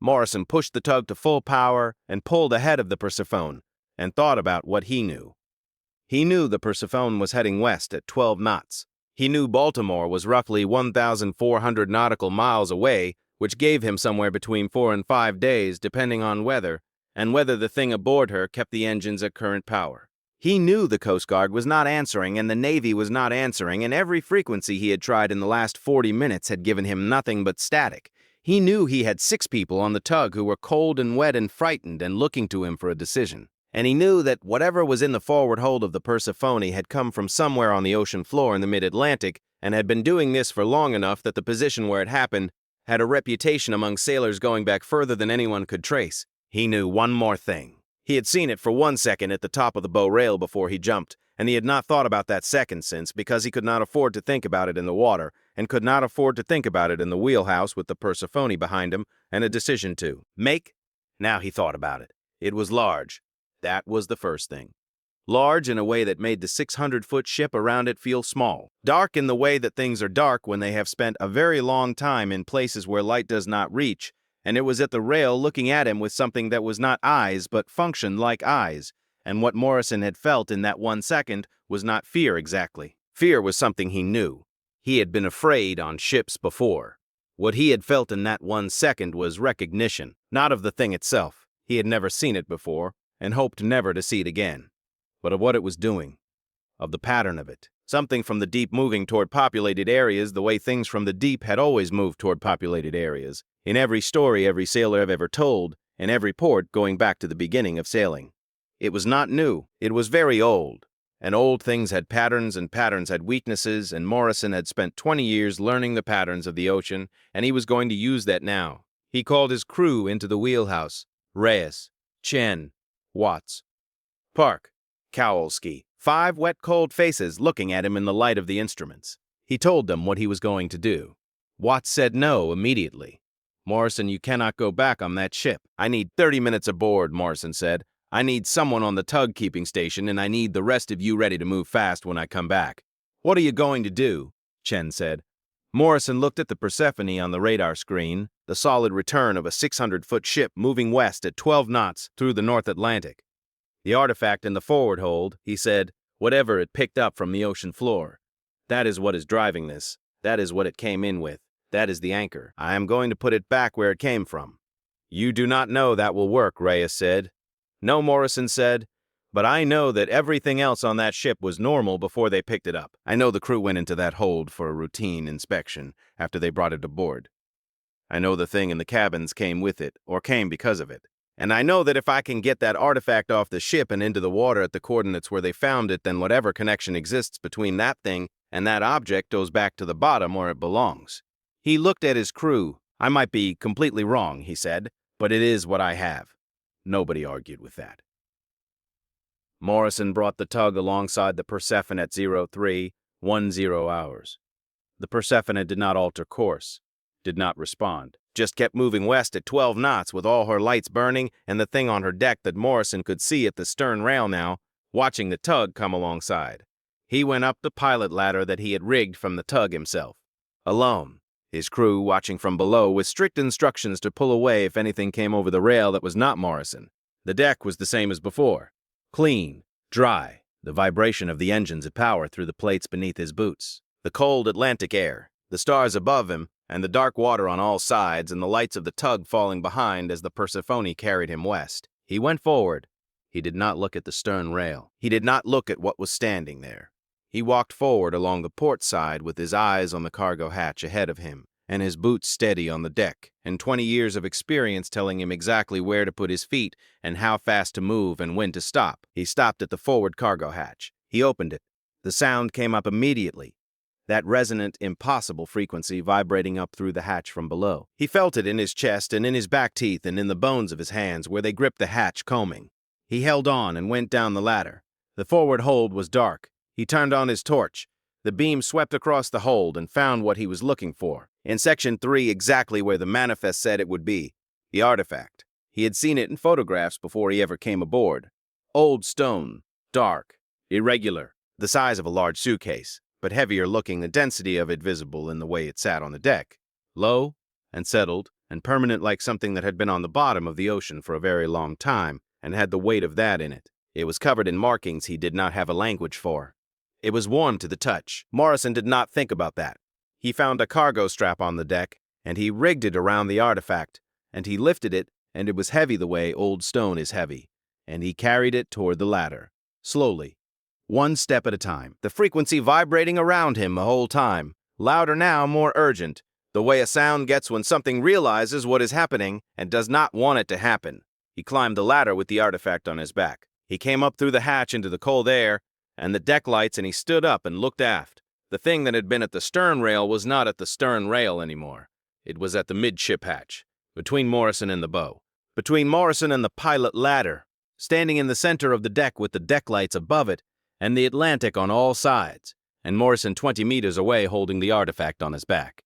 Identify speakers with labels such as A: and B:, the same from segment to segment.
A: Morrison pushed the tug to full power and pulled ahead of the Persephone, and thought about what he knew. He knew the Persephone was heading west at 12 knots. He knew Baltimore was roughly 1,400 nautical miles away, which gave him somewhere between 4 and 5 days, depending on weather, and whether the thing aboard her kept the engines at current power. He knew the Coast Guard was not answering and the Navy was not answering, and every frequency he had tried in the last 40 minutes had given him nothing but static. He knew he had 6 people on the tug who were cold and wet and frightened and looking to him for a decision. And he knew that whatever was in the forward hold of the Persephone had come from somewhere on the ocean floor in the mid-Atlantic and had been doing this for long enough that the position where it happened had a reputation among sailors going back further than anyone could trace. He knew one more thing. He had seen it for 1 second at the top of the bow rail before he jumped, and he had not thought about that second since because he could not afford to think about it in the water and could not afford to think about it in the wheelhouse with the Persephone behind him and a decision to make. Now he thought about it. It was large. That was the first thing. Large in a way that made the 600-foot ship around it feel small. Dark in the way that things are dark when they have spent a very long time in places where light does not reach, and it was at the rail looking at him with something that was not eyes but functioned like eyes, and what Morrison had felt in that 1 second was not fear exactly. Fear was something he knew. He had been afraid on ships before. What he had felt in that 1 second was recognition, not of the thing itself. He had never seen it before, and hoped never to see it again, but of what it was doing, of the pattern of it. Something from the deep moving toward populated areas the way things from the deep had always moved toward populated areas, in every story every sailor have ever told, in every port going back to the beginning of sailing. It was not new, it was very old, and old things had patterns and patterns had weaknesses, and Morrison had spent 20 years learning the patterns of the ocean, and he was going to use that now. He called his crew into the wheelhouse: Reyes, Chen, Watts, Park, Kowalski, 5 wet, cold faces looking at him in the light of the instruments. He told them what he was going to do. Watts said no immediately. Morrison, you cannot go back on that ship. I need 30 minutes aboard, Morrison said. I need someone on the tug keeping station, and I need the rest of you ready to move fast when I come back. What are you going to do? Chen said. Morrison looked at the Persephone on the radar screen, the solid return of a 600-foot ship moving west at 12 knots through the North Atlantic. The artifact in the forward hold, he said, whatever it picked up from the ocean floor. That is what is driving this. That is what it came in with. That is the anchor. I am going to put it back where it came from. You do not know that will work, Reyes said. No, Morrison said, but I know that everything else on that ship was normal before they picked it up. I know the crew went into that hold for a routine inspection after they brought it aboard. I know the thing in the cabins came with it, or came because of it. And I know that if I can get that artifact off the ship and into the water at the coordinates where they found it, then whatever connection exists between that thing and that object goes back to the bottom where it belongs. He looked at his crew. I might be completely wrong, he said, but it is what I have. Nobody argued with that. Morrison brought the tug alongside the Persephone at 0310 hours. The Persephone did not alter course, did not respond, just kept moving west at 12 knots with all her lights burning and the thing on her deck that Morrison could see at the stern rail now, watching the tug come alongside. He went up the pilot ladder that he had rigged from the tug himself, alone, his crew watching from below with strict instructions to pull away if anything came over the rail that was not Morrison. The deck was the same as before. Clean, dry, the vibration of the engines at power through the plates beneath his boots. The cold Atlantic air, the stars above him, and the dark water on all sides, and the lights of the tug falling behind as the Persephone carried him west. He went forward. He did not look at the stern rail. He did not look at what was standing there. He walked forward along the port side with his eyes on the cargo hatch ahead of him, and his boots steady on the deck, and 20 years of experience telling him exactly where to put his feet and how fast to move and when to stop. He stopped at the forward cargo hatch. He opened it. The sound came up immediately, that resonant, impossible frequency vibrating up through the hatch from below. He felt it in his chest and in his back teeth and in the bones of his hands where they gripped the hatch combing. He held on and went down the ladder. The forward hold was dark. He turned on his torch. The beam swept across the hold and found what he was looking for. In Section 3, exactly where the manifest said it would be. The artifact. He had seen it in photographs before he ever came aboard. Old stone, dark, irregular, the size of a large suitcase, but heavier looking, the density of it visible in the way it sat on the deck. Low and settled, and permanent like something that had been on the bottom of the ocean for a very long time and had the weight of that in it. It was covered in markings he did not have a language for. It was warm to the touch. Morrison did not think about that. He found a cargo strap on the deck, and he rigged it around the artifact, and he lifted it, and it was heavy the way old stone is heavy, and he carried it toward the ladder, slowly, one step at a time, the frequency vibrating around him the whole time, louder now, more urgent, the way a sound gets when something realizes what is happening and does not want it to happen. He climbed the ladder with the artifact on his back. He came up through the hatch into the cold air and the deck lights, and he stood up and looked aft. The thing that had been at the stern rail was not at the stern rail anymore. It was at the midship hatch, between Morrison and the bow, between Morrison and the pilot ladder, standing in the center of the deck with the deck lights above it and the Atlantic on all sides, and Morrison 20 meters away holding the artifact on his back.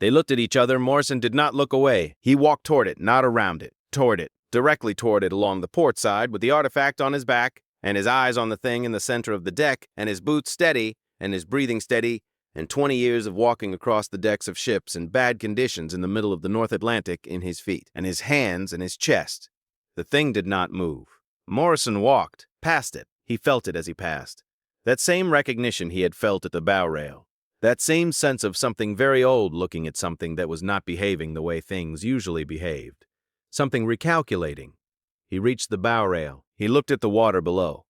A: They looked at each other. Morrison did not look away. He walked toward it, not around it, toward it, directly toward it along the port side with the artifact on his back and his eyes on the thing in the center of the deck and his boots steady and his breathing steady and 20 years of walking across the decks of ships in bad conditions in the middle of the North Atlantic in his feet and his hands and his chest. The thing did not move. Morrison walked past it. He felt it as he passed. That same recognition he had felt at the bow rail. That same sense of something very old looking at something that was not behaving the way things usually behaved. Something recalculating. He reached the bow rail. He looked at the water below.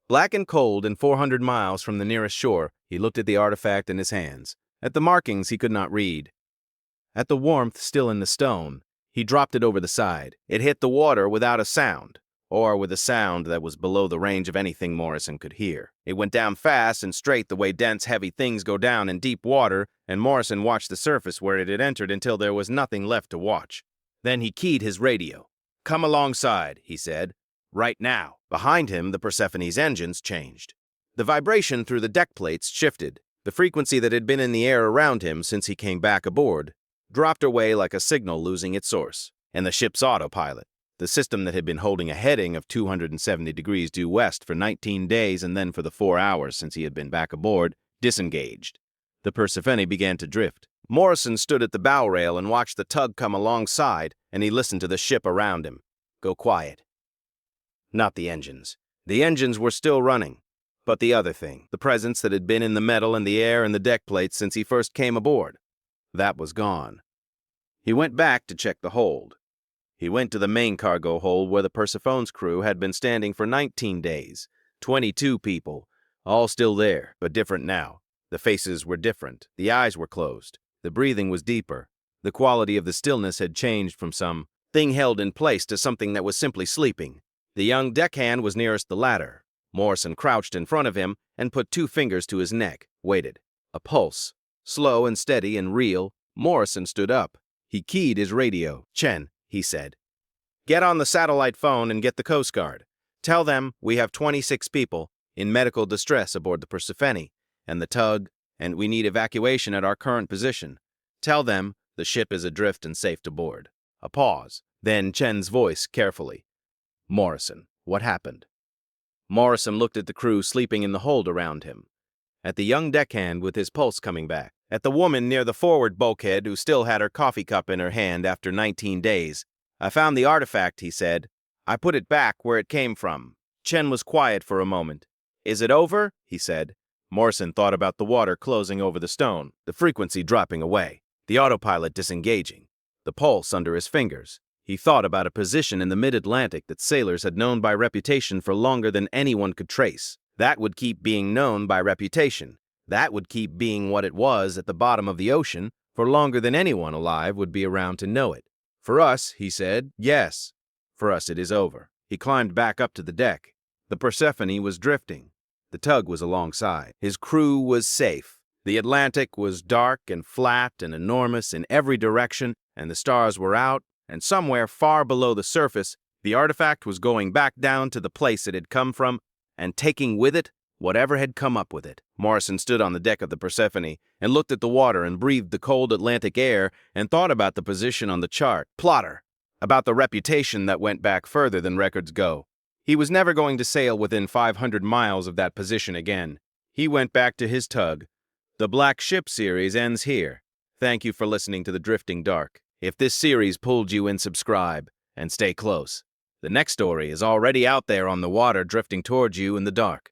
A: Black and cold and 400 miles from the nearest shore, he looked at the artifact in his hands. At the markings he could not read. At the warmth still in the stone, he dropped it over the side. It hit the water without a sound, or with a sound that was below the range of anything Morrison could hear. It went down fast and straight the way dense, heavy things go down in deep water, and Morrison watched the surface where it had entered until there was nothing left to watch. Then he keyed his radio. "Come alongside," he said. "Right now." Behind him, the Persephone's engines changed. The vibration through the deck plates shifted. The frequency that had been in the air around him since he came back aboard dropped away like a signal losing its source. And the ship's autopilot, the system that had been holding a heading of 270 degrees due west for 19 days and then for the 4 hours since he had been back aboard, disengaged. The Persephone began to drift. Morrison stood at the bow rail and watched the tug come alongside, and he listened to the ship around him go quiet. Not the engines. The engines were still running. But the other thing, the presence that had been in the metal and the air and the deck plates since he first came aboard, that was gone. He went back to check the hold. He went to the main cargo hold where the Persephone's crew had been standing for 19 days. 22 people, all still there, but different now. The faces were different. The eyes were closed. The breathing was deeper. The quality of the stillness had changed from some thing held in place to something that was simply sleeping. The young deckhand was nearest the ladder. Morrison crouched in front of him and put 2 fingers to his neck, waited. A pulse, slow and steady and real. Morrison stood up. He keyed his radio. "Chen," he said, "get on the satellite phone and get the Coast Guard. Tell them we have 26 people in medical distress aboard the Persephone and the tug, and we need evacuation at our current position. Tell them the ship is adrift and safe to board." A pause. Then Chen's voice carefully. "Morrison, what happened?" Morrison looked at the crew sleeping in the hold around him, at the young deckhand with his pulse coming back, at the woman near the forward bulkhead who still had her coffee cup in her hand after 19 days. "I found the artifact," he said. "I put it back where it came from." Chen was quiet for a moment. "Is it over?" he said. Morrison thought about the water closing over the stone, the frequency dropping away, the autopilot disengaging, the pulse under his fingers. He thought about a position in the mid-Atlantic that sailors had known by reputation for longer than anyone could trace. That would keep being known by reputation. That would keep being what it was at the bottom of the ocean for longer than anyone alive would be around to know it. "For us," he said, "yes. For us it is over." He climbed back up to the deck. The Persephone was drifting. The tug was alongside. His crew was safe. The Atlantic was dark and flat and enormous in every direction, and the stars were out, and somewhere far below the surface, the artifact was going back down to the place it had come from, and taking with it whatever had come up with it. Morrison stood on the deck of the Persephone and looked at the water and breathed the cold Atlantic air and thought about the position on the chart. Plotter. About the reputation that went back further than records go. He was never going to sail within 500 miles of that position again. He went back to his tug. The Black Ship series ends here. Thank you for listening to The Drifting Dark. If this series pulled you in, subscribe and stay close. The next story is already out there on the water, drifting towards you in the dark.